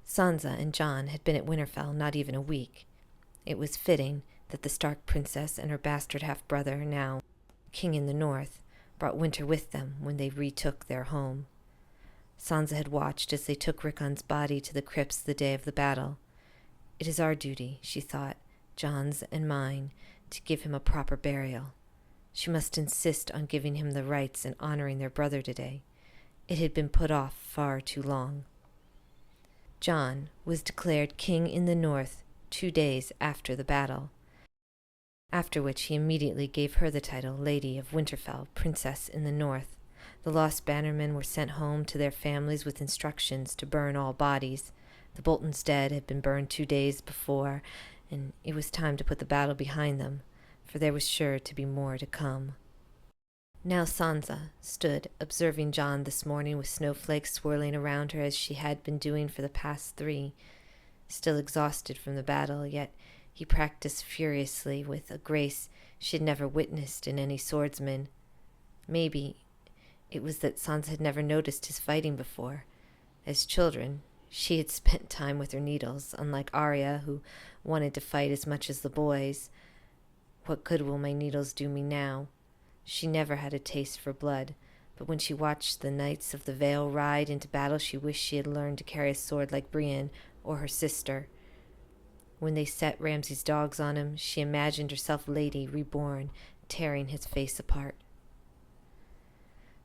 Sansa and Jon had been at Winterfell not even a week. It was fitting that the Stark princess and her bastard half-brother, now king in the north, brought winter with them when they retook their home. Sansa had watched as they took Rickon's body to the crypts the day of the battle. It is our duty, she thought, Jon's and mine, to give him a proper burial. She must insist on giving him the rites and honoring their brother today. It had been put off far too long. Jon was declared king in the north 2 days after the battle, after which he immediately gave her the title Lady of Winterfell, Princess in the North. The lost bannermen were sent home to their families with instructions to burn all bodies. The Bolton's dead had been burned 2 days before, and it was time to put the battle behind them, for there was sure to be more to come. Now Sansa stood observing Jon this morning with snowflakes swirling around her as she had been doing for the past 3. Still exhausted from the battle, yet he practiced furiously with a grace she had never witnessed in any swordsman. Maybe it was that Sansa had never noticed his fighting before. As children, she had spent time with her needles, unlike Arya, who wanted to fight as much as the boys. What good will my needles do me now? She never had a taste for blood, but when she watched the knights of the Vale ride into battle, she wished she had learned to carry a sword like Brienne or her sister. When they set Ramsay's dogs on him, she imagined herself Lady reborn, tearing his face apart.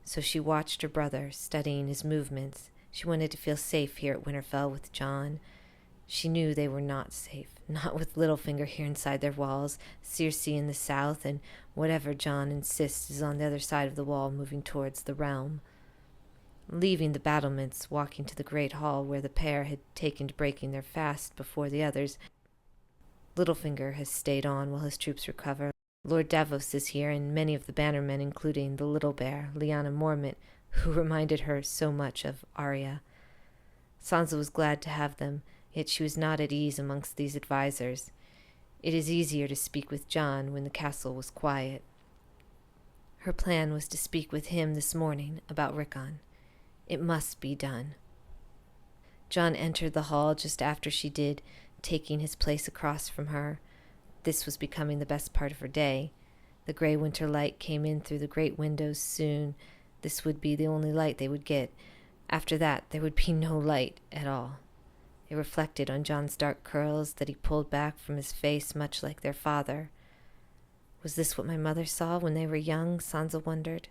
So she watched her brother, studying his movements. She wanted to feel safe here at Winterfell with Jon. She knew they were not safe, not with Littlefinger here inside their walls, Cersei in the south, and whatever Jon insists is on the other side of the wall moving towards the realm. Leaving the battlements, walking to the great hall where the pair had taken to breaking their fast before the others, Littlefinger has stayed on while his troops recover. Lord Davos is here, and many of the bannermen, including the Little Bear, Lyanna Mormont, who reminded her so much of Arya. Sansa was glad to have them, yet she was not at ease amongst these advisers. It is easier to speak with Jon when the castle was quiet. Her plan was to speak with him this morning about Rickon. It must be done. Jon entered the hall just after she did, taking his place across from her. This was becoming the best part of her day. The gray winter light came in through the great windows soon. This would be the only light they would get. After that, there would be no light at all. It reflected on Jon's dark curls that he pulled back from his face, much like their father. Was this what my mother saw when they were young? Sansa wondered.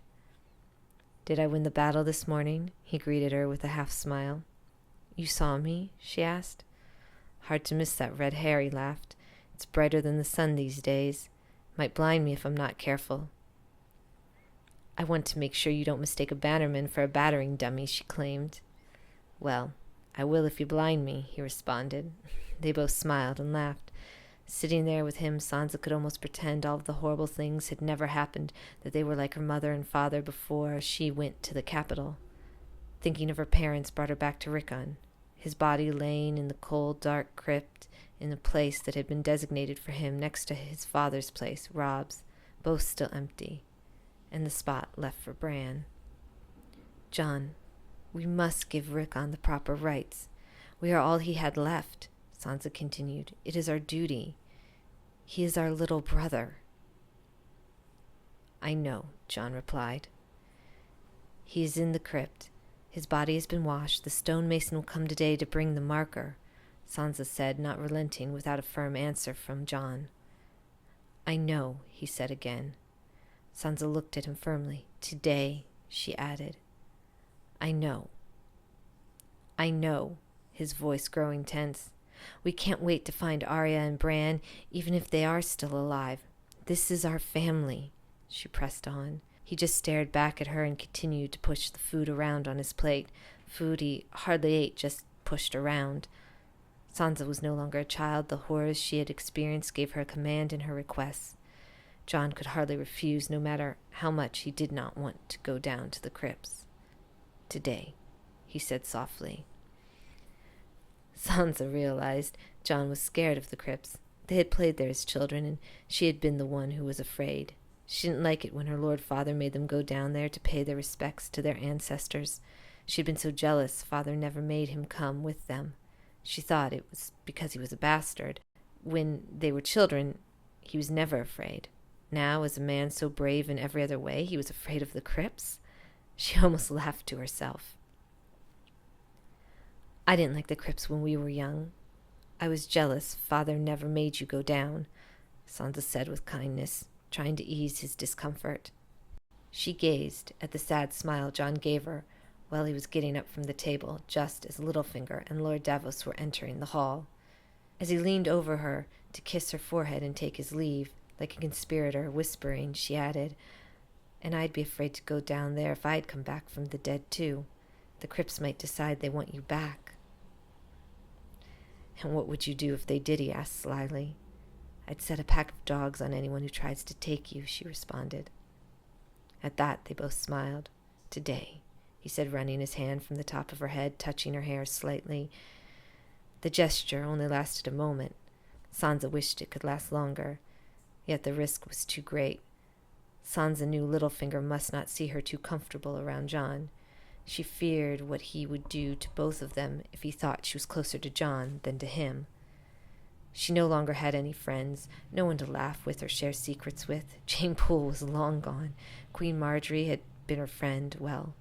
"Did I win the battle this morning?" He greeted her with a half-smile. "You saw me?" she asked. "Hard to miss that red hair," he laughed. "It's brighter than the sun these days. Might blind me if I'm not careful." "I want to make sure you don't mistake a bannerman for a battering dummy," she claimed. "Well, I will if you blind me," he responded. They both smiled and laughed. Sitting there with him, Sansa could almost pretend all of the horrible things had never happened, that they were like her mother and father before she went to the capital. Thinking of her parents brought her back to Rickon, his body laying in the cold, dark crypt in the place that had been designated for him next to his father's place, Robb's, both still empty, and the spot left for Bran. "Jon, we must give Rickon the proper rights. We are all he had left," Sansa continued. "It is our duty. He is our little brother." "I know," Jon replied. "He is in the crypt. His body has been washed. The stonemason will come today to bring the marker," Sansa said, not relenting without a firm answer from Jon. "I know," he said again. Sansa looked at him firmly. "Today," she added. "I know." "I know," his voice growing tense. "We can't wait to find Arya and Bran, even if they are still alive. This is our family," she pressed on. He just stared back at her and continued to push the food around on his plate, food he hardly ate, just pushed around. Sansa was no longer a child. The horrors she had experienced gave her a command in her requests. Jon could hardly refuse, no matter how much he did not want to go down to the crypts. "Today," he said softly. Sansa realized Jon was scared of the crypts. They had played there as children, and she had been the one who was afraid. She didn't like it when her Lord Father made them go down there to pay their respects to their ancestors. She had been so jealous Father never made him come with them. She thought it was because he was a bastard. When they were children, he was never afraid. Now, as a man so brave in every other way, he was afraid of the crypts. She almost laughed to herself. I didn't like the crypts when we were young. I was jealous Father never made you go down, Sansa said with kindness, trying to ease his discomfort. She gazed at the sad smile Jon gave her while he was getting up from the table, just as Littlefinger and Lord Davos were entering the hall. As he leaned over her to kiss her forehead and take his leave, like a conspirator, whispering, she added, "And I'd be afraid to go down there if I'd come back from the dead, too. The crypts might decide they want you back." "And what would you do if they did?" he asked slyly. "I'd set a pack of dogs on anyone who tries to take you," she responded. At that, they both smiled. "Today," he said, running his hand from the top of her head, touching her hair slightly. The gesture only lasted a moment. Sansa wished it could last longer, yet the risk was too great. Sansa knew Littlefinger must not see her too comfortable around Jon. She feared what he would do to both of them if he thought she was closer to Jon than to him. She no longer had any friends, no one to laugh with or share secrets with. Jane Poole was long gone. Queen Marjorie had been her friend. Well,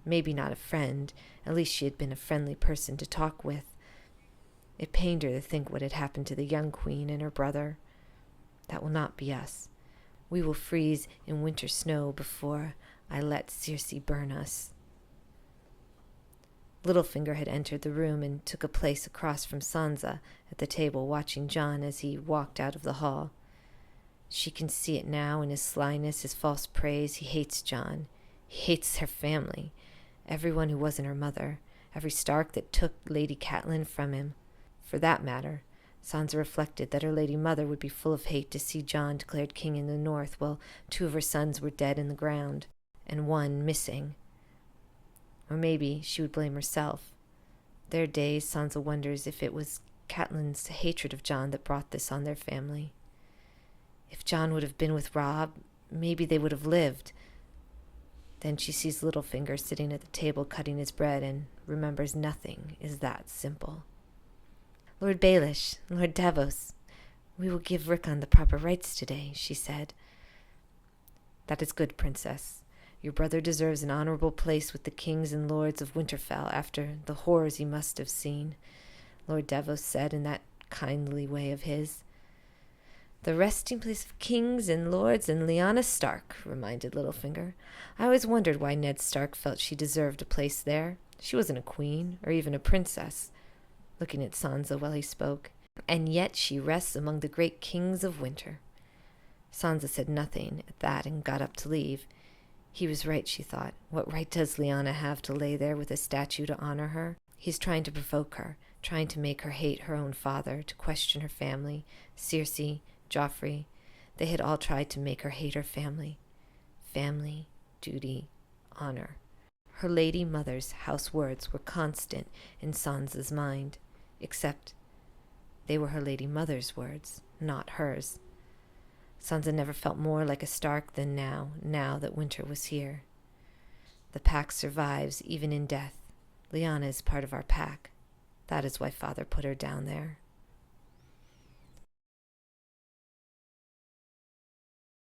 maybe not a friend. At least she had been a friendly person to talk with. It pained her to think what had happened to the young queen and her brother. "That will not be us. We will freeze in winter snow before I let Cersei burn us." Littlefinger had entered the room and took a place across from Sansa at the table, watching Jon as he walked out of the hall. She can see it now in his slyness, his false praise. He hates Jon. He hates their family. Everyone who wasn't her mother. Every Stark that took Lady Catelyn from him. For that matter, Sansa reflected that her lady mother would be full of hate to see Jon declared king in the north while 2 of her sons were dead in the ground, and 1 missing. Or maybe she would blame herself. There are days Sansa wonders if it was Catelyn's hatred of Jon that brought this on their family. If Jon would have been with Robb, maybe they would have lived. Then she sees Littlefinger sitting at the table cutting his bread and remembers nothing is that simple. "Lord Baelish, Lord Davos, we will give Rickon the proper rights today," she said. "That is good, Princess. Your brother deserves an honorable place with the kings and lords of Winterfell after the horrors he must have seen," Lord Davos said in that kindly way of his. "The resting place of kings and lords and Lyanna Stark," reminded Littlefinger. "I always wondered why Ned Stark felt she deserved a place there. She wasn't a queen, or even a princess," looking at Sansa while he spoke, "and yet she rests among the great kings of winter." Sansa said nothing at that and got up to leave. He was right, she thought. What right does Lyanna have to lay there with a statue to honor her? He's trying to provoke her, trying to make her hate her own father, to question her family. Cersei, Joffrey, they had all tried to make her hate her family. Family, duty, honor. Her lady mother's house words were constant in Sansa's mind, except they were her lady mother's words, not hers. Sansa never felt more like a Stark than now that winter was here. The pack survives even in death. Lyanna is part of our pack. That is why Father put her down there.